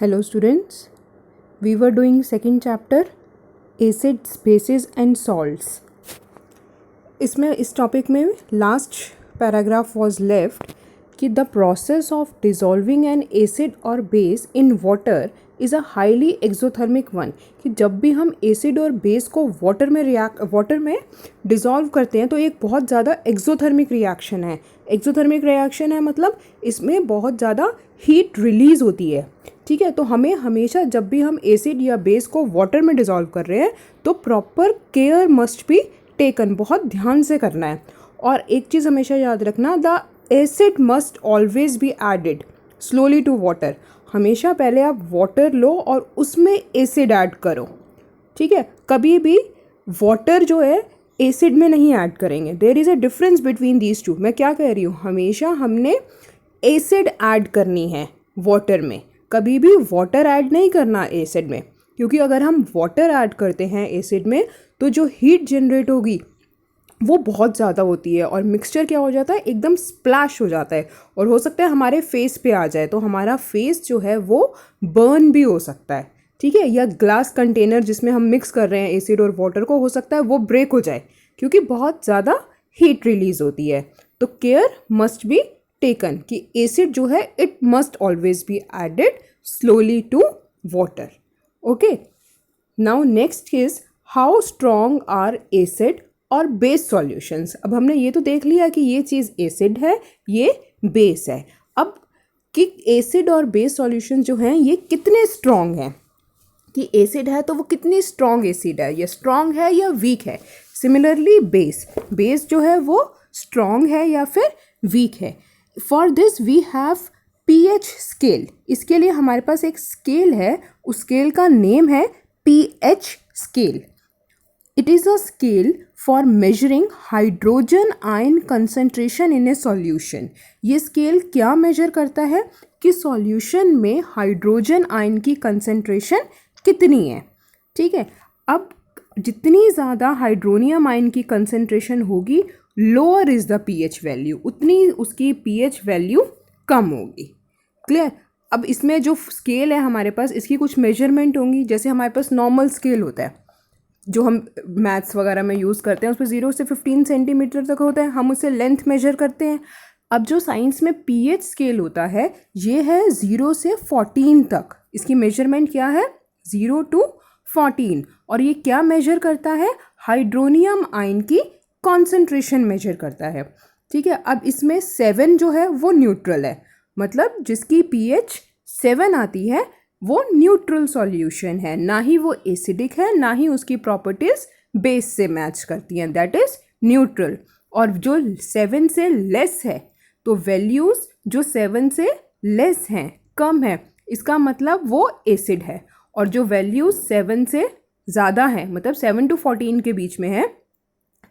Hello students, we were doing second chapter acids, bases and salts. इसमें इस topic में last paragraph was left कि the process of dissolving an acid और base in water is a highly exothermic one, कि जब भी हम acid और बेस को वाटर में डिसॉल्व करते हैं तो एक बहुत ज़्यादा एक्सोथर्मिक रिएक्शन है. एक्सोथर्मिक रिएक्शन है मतलब इसमें बहुत ज़्यादा हीट रिलीज़ होती है. ठीक है, तो हमें हमेशा जब भी हम एसिड या बेस को वाटर में डिसॉल्व कर रहे हैं तो proper care must be taken, बहुत ध्यान से करना है. और एक चीज़ हमेशा याद रखना, the acid must always be added slowly to water. हमेशा पहले आप वाटर लो और उसमें एसिड ऐड करो. ठीक है, कभी भी वाटर जो है एसिड में नहीं ऐड करेंगे. There is a difference between these two. मैं क्या कह रही हूँ, हमेशा हमने एसिड ऐड करनी है वाटर में, कभी भी वाटर ऐड नहीं करना एसिड में. क्योंकि अगर हम वाटर ऐड करते हैं एसिड में तो जो हीट जनरेट होगी वो बहुत ज़्यादा होती है और मिक्सचर क्या हो जाता है, एकदम स्प्लैश हो जाता है और हो सकता है हमारे फेस पे आ जाए, तो हमारा फेस जो है वो बर्न भी हो सकता है. ठीक है, या ग्लास कंटेनर जिसमें हम मिक्स कर रहे हैं एसिड और वाटर को, हो सकता है वो ब्रेक हो जाए क्योंकि बहुत ज़्यादा हीट रिलीज़ होती है. तो केयर मस्ट बी टेकन कि एसिड जो है it must always be added slowly to water. Okay, now next is how strong are acid और बेस सॉल्यूशंस. अब हमने ये तो देख लिया कि ये चीज़ एसिड है, ये बेस है. अब कि एसिड और बेस सॉल्यूशन जो हैं ये कितने स्ट्रॉन्ग हैं, कि एसिड है तो वो कितनी स्ट्रॉन्ग एसिड है, ये स्ट्रॉन्ग है या वीक है. सिमिलरली बेस जो है वो स्ट्रॉन्ग है या फिर वीक है. For this we have pH scale. इसके लिए हमारे पास एक स्केल है, उस स्केल का नेम है pH scale. It is a scale for measuring hydrogen ion concentration in A solution. ये स्केल क्या मेजर करता है कि सॉल्यूशन में हाइड्रोजन आयन की कंसंट्रेशन कितनी है. ठीक है, अब जितनी ज़्यादा हाइड्रोनियम आयन की कंसंट्रेशन होगी, lower is the pH value, उतनी उसकी pH वैल्यू कम होगी. क्लियर. अब इसमें जो स्केल है हमारे पास, इसकी कुछ मेजरमेंट होंगी. जैसे हमारे पास नॉर्मल स्केल होता है जो हम मैथ्स वगैरह में यूज़ करते हैं, उस पर 0 से 15 सेंटीमीटर तक होता है, हम उससे लेंथ मेजर करते हैं. अब जो साइंस में pH स्केल होता है ये है 0 से 14 तक. इसकी मेजरमेंट क्या है, 0 to 14. और ये क्या मेजर करता है, हाइड्रोनियम आयन की कॉन्सेंट्रेशन मेजर करता है. ठीक है, अब इसमें 7 जो है वो न्यूट्रल है, मतलब जिसकी pH 7 आती है वो न्यूट्रल सॉल्यूशन है, ना ही वो एसिडिक है, ना ही उसकी प्रॉपर्टीज बेस से मैच करती हैं, दैट इज न्यूट्रल. और जो 7 से लेस है तो वैल्यूज़ जो 7 से लेस हैं, कम है, इसका मतलब वो एसिड है. और जो वैल्यूज़ 7 से ज़्यादा है, मतलब 7 to 14 के बीच में है,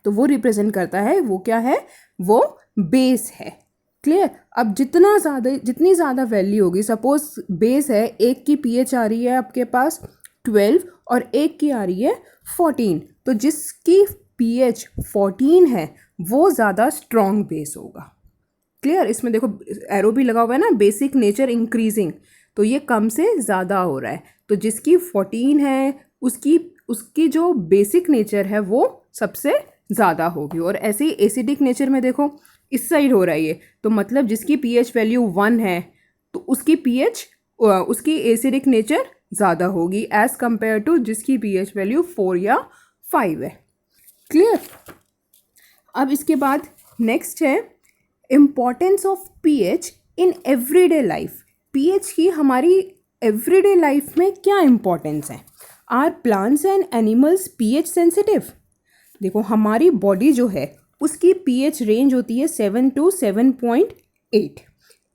तो वो रिप्रेजेंट करता है, वो क्या है, वो बेस है. क्लियर. अब जितनी ज़्यादा वैल्यू होगी, सपोज बेस है, एक की pH आ रही है आपके पास 12 और एक की आ रही है 14, तो जिसकी pH 14 है वो ज़्यादा स्ट्रॉन्ग बेस होगा. क्लियर. इसमें देखो एरो भी लगा हुआ है ना, बेसिक नेचर इंक्रीजिंग, तो ये कम से ज़्यादा हो रहा है. तो जिसकी 14 है उसकी जो बेसिक नेचर है वो सबसे ज़्यादा होगी. और ऐसे ही एसिडिक नेचर में देखो इस साइड हो रहा है ये, तो मतलब जिसकी pH वैल्यू 1 है तो उसकी एसिडिक नेचर ज़्यादा होगी एज़ कंपेयर टू जिसकी pH वैल्यू 4 या 5 है. क्लियर. अब इसके बाद नेक्स्ट है importance of pH in everyday life. pH की हमारी एवरीडे लाइफ में क्या इम्पॉर्टेंस है. Are plants and animals pH sensitive. देखो हमारी बॉडी जो है उसकी pH रेंज होती है 7 to 7.8.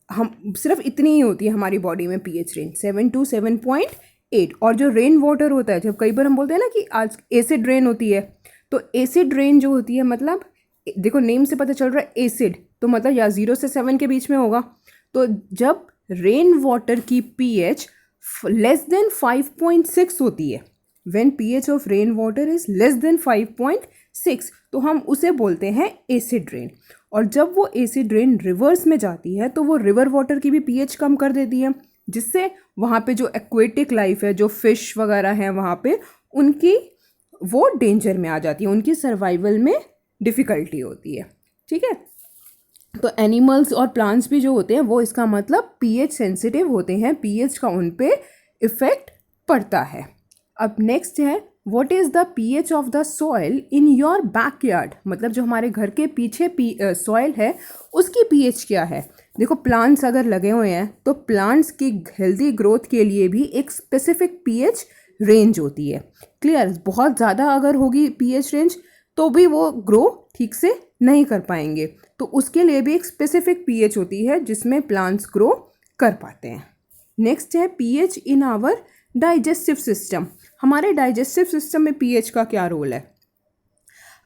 हम सिर्फ इतनी ही होती है हमारी बॉडी में pH रेंज 7 to 7.8. और जो रेन वाटर होता है, जब कई बार हम बोलते हैं ना कि आज एसिड रेन होती है, तो एसिड रेन जो होती है, मतलब देखो नेम से पता चल रहा है एसिड, तो मतलब या 0 से 7 के बीच में होगा. तो जब रेन वाटर की pH लेस देन 5.6 होती है, when pH of rain water is less than 5.6, तो हम उसे बोलते हैं एसिड रेन. और जब वो एसिड रेन रिवर्स में जाती है तो वो रिवर वाटर की भी pH कम कर देती है, जिससे वहाँ पे जो एक्वेटिक लाइफ है, जो फिश वगैरह हैं वहाँ पे, उनकी वो डेंजर में आ जाती है, उनकी सर्वाइवल में डिफ़िकल्टी होती है। ठीक है, तो एनिमल्स और प्लांट्स भी जो होते हैं वो इसका मतलब पीएच सेंसिटिव होते हैं, पीएच का उन पे इफ़ेक्ट पड़ता है। अब नेक्स्ट है what is the pH of the soil in your backyard, मतलब जो हमारे घर के पीछे सॉइल है उसकी पीएच क्या है। देखो प्लांट्स अगर लगे हुए हैं तो प्लांट्स की हेल्दी ग्रोथ के लिए भी एक स्पेसिफिक पीएच रेंज होती है। क्लियर, बहुत ज़्यादा अगर होगी पीएच रेंज तो भी वो ग्रो ठीक से नहीं कर पाएंगे, तो उसके लिए भी एक स्पेसिफिक पीएच होती है जिसमें प्लांट्स ग्रो कर पाते हैं। नेक्स्ट है pH in our digestive system. हमारे डाइजेस्टिव सिस्टम में पीएच का क्या रोल है।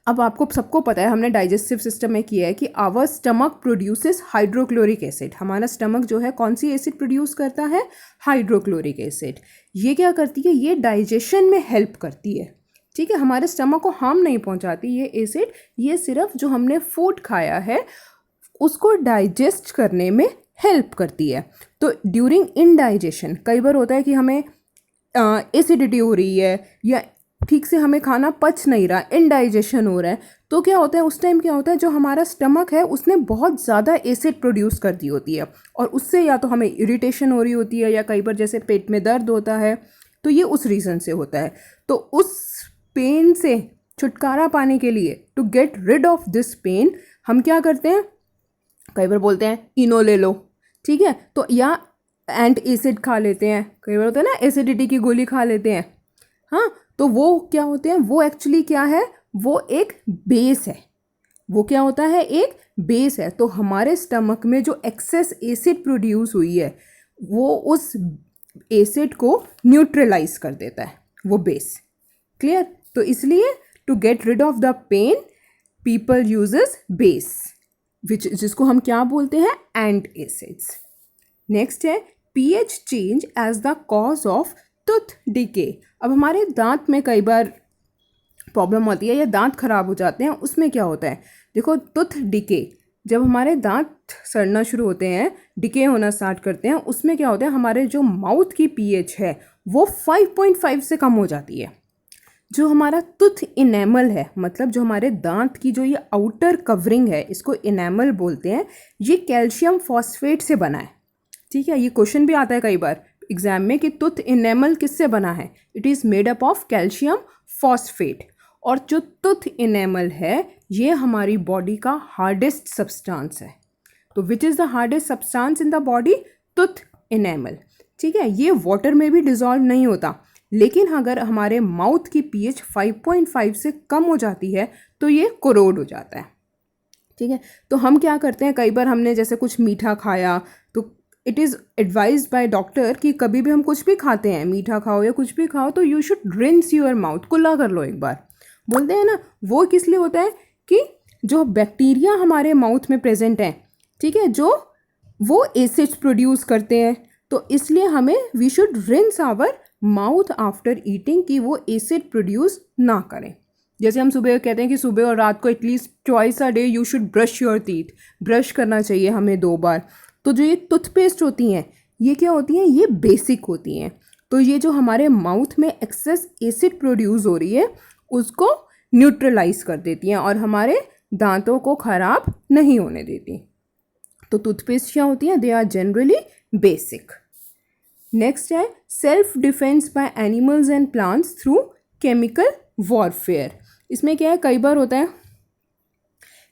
अब आपको सबको पता है, हमने डाइजेस्टिव सिस्टम में किया है कि our stomach produces hydrochloric acid. हमारा स्टमक जो है कौन सी एसिड प्रोड्यूस करता है, हाइड्रोक्लोरिक एसिड। ये क्या करती है, ये डाइजेशन में हेल्प करती है। ठीक है, हमारे स्टमक को हार्म नहीं पहुंचाती ये एसिड, ये सिर्फ जो हमने फूड खाया है उसको डाइजेस्ट करने में हेल्प करती है। तो ड्यूरिंग इनडाइजेशन कई बार होता है कि हमें एसिडिटी हो रही है या ठीक से हमें खाना पच नहीं रहा, इनडाइजेशन हो रहा है, तो क्या होता है उस टाइम, क्या होता है जो हमारा स्टमक है उसने बहुत ज़्यादा एसिड प्रोड्यूस कर दी होती है और उससे या तो हमें इरिटेशन हो रही होती है या कई बार जैसे पेट में दर्द होता है, तो ये उस रीज़न से होता है। तो उस पेन से छुटकारा पाने के लिए, to get rid of this pain, हम क्या करते हैं, कई बार बोलते हैं इनो ले लो। ठीक है, तो या एंट एसिड खा लेते हैं, कई बार होता है ना एसिडिटी की गोली खा लेते हैं। हाँ, तो वो क्या होते हैं, वो एक्चुअली क्या है, वो एक बेस है। वो क्या होता है, एक बेस है। तो हमारे स्टमक में जो एक्सेस एसिड प्रोड्यूस हुई है वो उस एसिड को न्यूट्रलाइज कर देता है, वो बेस। क्लियर, तो इसलिए to get rid of the pain people uses base, जिसको हम क्या बोलते हैं, एंट एसिड्स। नेक्स्ट है pH change as the cause of tooth decay. अब हमारे दांत में कई बार प्रॉब्लम होती है या दांत खराब हो जाते हैं, उसमें क्या होता है, देखो टूथ डिके, जब हमारे दांत सड़ना शुरू होते हैं, डिके होना स्टार्ट करते हैं, उसमें क्या होता है, हमारे जो माउथ की पीएच है वो 5.5 से कम हो जाती है। जो हमारा टूथ इनेमल है, मतलब जो हमारे दांत की जो ये आउटर कवरिंग है, इसको इनेमल बोलते हैं, ये कैल्शियम फॉस्फेट से बना है। ठीक है, ये क्वेश्चन भी आता है कई बार एग्जाम में कि टूथ इनेमल किससे बना है, it is made up of calcium phosphate. और जो टूथ इनेमल है ये हमारी बॉडी का हार्डेस्ट सब्सटेंस है। तो which is the hardest substance in the body, tooth enamel. ठीक है, ये वाटर में भी डिजॉल्व नहीं होता, लेकिन अगर हमारे माउथ की पीएच 5.5 से कम हो जाती है तो ये कोरोड हो जाता है। ठीक है, तो हम क्या करते हैं, कई बार हमने जैसे कुछ मीठा खाया, तो it is advised by doctor कि कभी भी हम कुछ भी खाते हैं, मीठा खाओ या कुछ भी खाओ, तो you should rinse your mouth, कुल्ला कर लो एक बार। बोलते हैं ना, वो किस लिए होता है कि जो बैक्टीरिया हमारे माउथ में प्रेजेंट हैं, ठीक है, जो वो एसिड्स प्रोड्यूस करते हैं, तो इसलिए हमें we should rinse our mouth after eating कि वो एसिड प्रोड्यूस ना करें। जैसे हम सुबह कहते हैं कि सुबह और रात को at least twice a day you should brush your teeth, brush करना चाहिए हमें 2 बार। तो जो ये टूथपेस्ट होती हैं ये क्या होती हैं, ये बेसिक होती हैं। तो ये जो हमारे माउथ में एक्सेस एसिड प्रोड्यूस हो रही है उसको न्यूट्रलाइज कर देती हैं और हमारे दांतों को ख़राब नहीं होने देती। तो टूथपेस्ट क्या होती हैं, they are generally basic. Next है self defence by animals and plants through chemical warfare. इसमें क्या है, कई बार होता है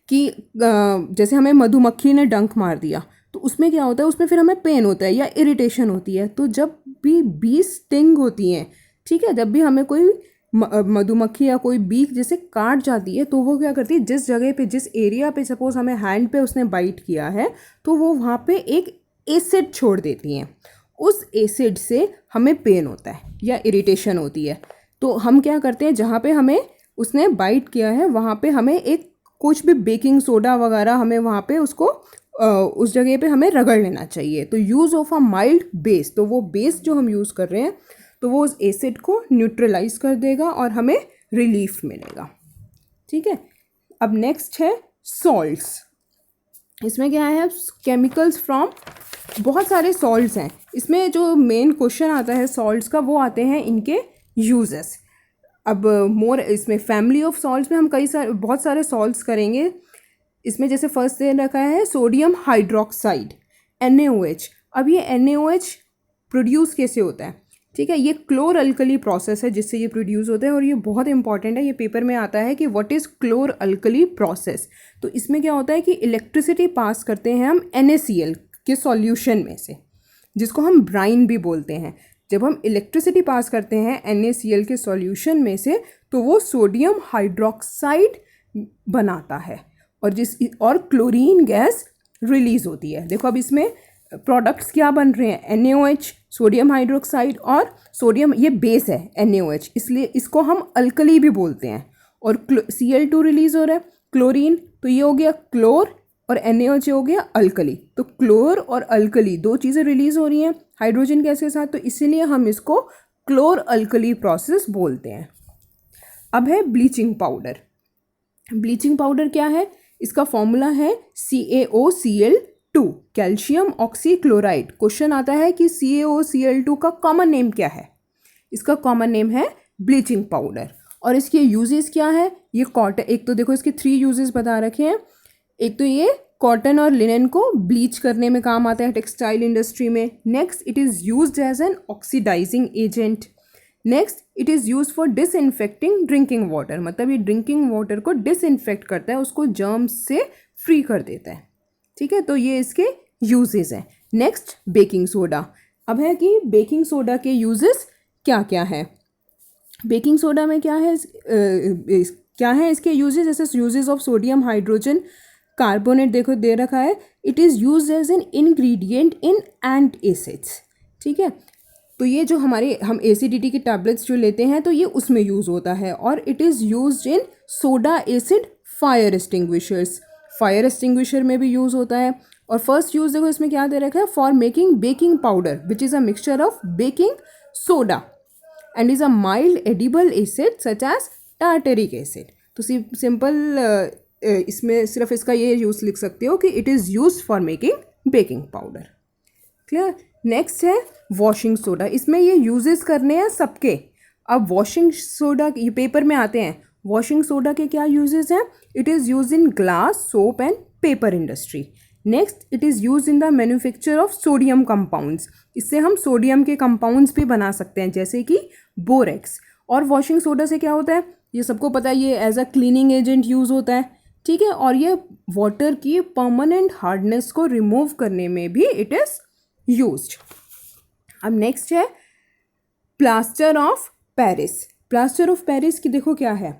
कि जैसे हमें मधुमक्खी ने डंक मार दिया, तो उसमें क्या होता है, उसमें फिर हमें पेन होता है या इरिटेशन होती है। तो जब भी बी स्टिंग होती हैं, ठीक है, जब भी हमें कोई मधुमक्खी या कोई बी जैसे काट जाती है, तो वो क्या करती है, जिस जगह पे, जिस एरिया पे सपोज हमें हैंड पे उसने बाइट किया है, तो वो वहाँ पे एक एसिड छोड़ देती हैं। उस एसिड से हमें पेन होता है या इरिटेशन होती है। तो हम क्या करते हैं, जहाँ पे हमें उसने बाइट किया है वहाँ पे हमें एक कुछ भी बेकिंग सोडा वगैरह हमें वहाँ पे उसको उस जगह पे हमें रगड़ लेना चाहिए। तो use of a mild base, तो वो बेस जो हम यूज़ कर रहे हैं तो वो उस एसिड को न्यूट्रलाइज कर देगा और हमें रिलीफ मिलेगा। ठीक है, अब नेक्स्ट है सॉल्ट्स। इसमें क्या है, केमिकल्स फ्रॉम, बहुत सारे सॉल्ट्स हैं इसमें जो मेन क्वेश्चन आता है सॉल्ट्स का वो आते हैं इनके यूजेस। अब मोर इसमें फैमिली ऑफ सॉल्ट्स में हम बहुत सारे सॉल्ट्स करेंगे। इसमें जैसे फर्स्ट दे रखा है सोडियम हाइड्रोक्साइड NaOH। अब ये NaOH प्रोड्यूस कैसे होता है, ठीक है, ये क्लोर अल्कली प्रोसेस है जिससे ये प्रोड्यूस होता है, और ये बहुत इंपॉर्टेंट है, ये पेपर में आता है कि व्हाट इज़ क्लोर अल्कली प्रोसेस। तो इसमें क्या होता है कि इलेक्ट्रिसिटी पास करते हैं हम NaCl के सॉल्यूशन में से, जिसको हम ब्राइन भी बोलते हैं। जब हम इलेक्ट्रिसिटी पास करते हैं NaCl के सॉल्यूशन में से तो वो सोडियम हाइड्रोक्साइड बनाता है और क्लोरीन गैस रिलीज होती है। देखो अब इसमें प्रोडक्ट्स क्या बन रहे हैं, NaOH, सोडियम हाइड्रोक्साइड और सोडियम, ये बेस है NaOH, इसलिए इसको हम अल्कली भी बोलते हैं। और Cl2 रिलीज हो रहा है, क्लोरीन, तो ये हो गया क्लोर और NaOH हो गया अल्कली। तो क्लोर और अल्कली दो चीज़ें रिलीज हो रही हैं हाइड्रोजन गैस के साथ, तो इसीलिए हम इसको क्लोर अल्कली प्रोसेस बोलते हैं। अब है ब्लीचिंग पाउडर। ब्लीचिंग पाउडर क्या है, इसका फॉर्मूला है CaOCl2, कैल्शियम ऑक्सीक्लोराइड। क्वेश्चन आता है कि CaOCl2 का कॉमन नेम क्या है, इसका कॉमन नेम है ब्लीचिंग पाउडर। और इसके यूजेस क्या है, ये कॉटन, एक तो देखो इसके 3 यूजेस बता रखे हैं। एक तो ये कॉटन और लिनन को ब्लीच करने में काम आता है टेक्सटाइल इंडस्ट्री में। Next, it is used as an oxidising agent. Next, it is use for disinfecting drinking water, मतलब ये ड्रिंकिंग वाटर को डिसइंफेक्ट करता है, उसको जर्म्स से फ्री कर देता है, ठीक है। तो ये इसके यूजेस हैं। Next, baking soda. अब है कि बेकिंग सोडा के यूजेस क्या क्या है। बेकिंग सोडा में क्या है, क्या है इसके यूजेस, जैसे uses of sodium hydrogen carbonate देखो दे रखा है, it is use as an ingredient in antacids, ठीक है। तो ये जो हम एसिडिटी की टैबलेट्स जो लेते हैं तो ये उसमें यूज़ होता है। और it is used in soda acid fire extinguishers, fire extinguisher में भी यूज़ होता है। और फर्स्ट यूज़ देखो इसमें क्या दे रखा है, for making baking powder which is a mixture of baking soda and is a mild edible acid such as tartaric acid. तो सिंपल इसमें सिर्फ इसका ये यूज़ लिख सकते हो कि it is use for making baking powder, clear. Next है वॉशिंग सोडा। इसमें ये यूजेस करने हैं सबके। अब वॉशिंग सोडा ये पेपर में आते हैं, वॉशिंग सोडा के क्या यूजेस हैं, it is use in glass, soap and paper industry. Next, it is use in the manufacture of sodium compounds, इससे हम सोडियम के कंपाउंड्स भी बना सकते हैं जैसे कि बोरेक्स। और वॉशिंग सोडा से क्या होता है, ये सबको पता है, ये as a cleaning agent use होता है, ठीक है। और ये वाटर की परमानेंट हार्डनेस को रिमूव करने में भी इट इज़ यूज्ड। अब नेक्स्ट है plaster of Paris. Plaster of Paris की देखो क्या है,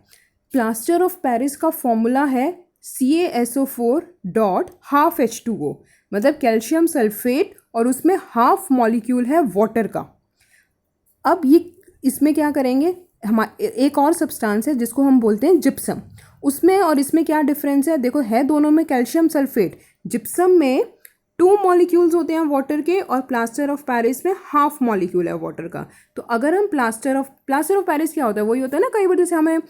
प्लास्टर ऑफ पेरिस का फॉर्मूला है CaSO4 डॉट हाफ H2O, मतलब कैल्शियम सल्फेट और उसमें हाफ मॉलिक्यूल है वाटर का। अब ये इसमें क्या करेंगे, एक और सब्सटेंस है जिसको हम बोलते हैं जिप्सम, उसमें और इसमें क्या डिफरेंस है, देखो है दोनों में कैल्शियम सल्फेट। जिप्सम में 2 मॉलिक्यूल्स होते हैं वाटर के और प्लास्टर ऑफ पेरिस में हाफ मॉलिक्यूल है वाटर का। तो अगर हम प्लास्टर ऑफ पेरिस क्या होता है, वही होता है ना, कई बार जैसे हमें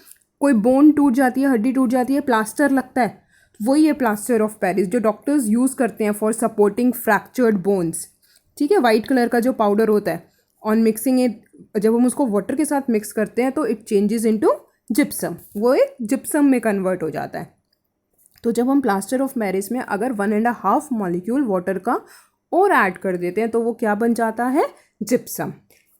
कोई बोन टूट जाती है, हड्डी टूट जाती है, प्लास्टर लगता है, वही है प्लास्टर ऑफ पेरिस जो डॉक्टर्स यूज़ करते हैं फॉर सपोर्टिंग फ्रैक्चर्ड बोन्स, ठीक है। वाइट कलर का जो पाउडर होता है, ऑन मिक्सिंग इट, जब हम उसको वाटर के साथ मिक्स करते हैं तो इट चेंजेस इनटू जिप्सम, वो एक जिप्सम में कन्वर्ट हो जाता है। तो जब हम प्लास्टर ऑफ पेरिस में अगर 1.5 मॉलिक्यूल वाटर का और ऐड कर देते हैं तो वो क्या बन जाता है, जिप्सम।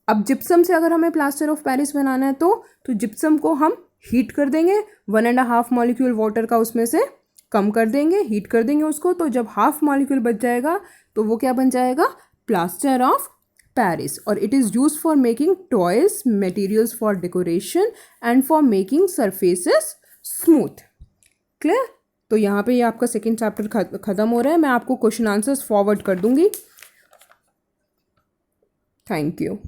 अब जिप्सम से अगर हमें प्लास्टर ऑफ पेरिस बनाना है तो जिप्सम को हम हीट कर देंगे, 1.5 मॉलिक्यूल वाटर का उसमें से कम कर देंगे, हीट कर देंगे उसको, तो जब हाफ मॉलिक्यूल बच जाएगा तो वो क्या बन जाएगा, प्लास्टर ऑफ पेरिस। और it is use for making toys, materials for decoration and for making surfaces smooth, clear. तो यहाँ पे ये आपका सेकेंड चैप्टर ख़त्म हो रहा है। मैं आपको क्वेश्चन आंसर्स फॉरवर्ड कर दूँगी। Thank you.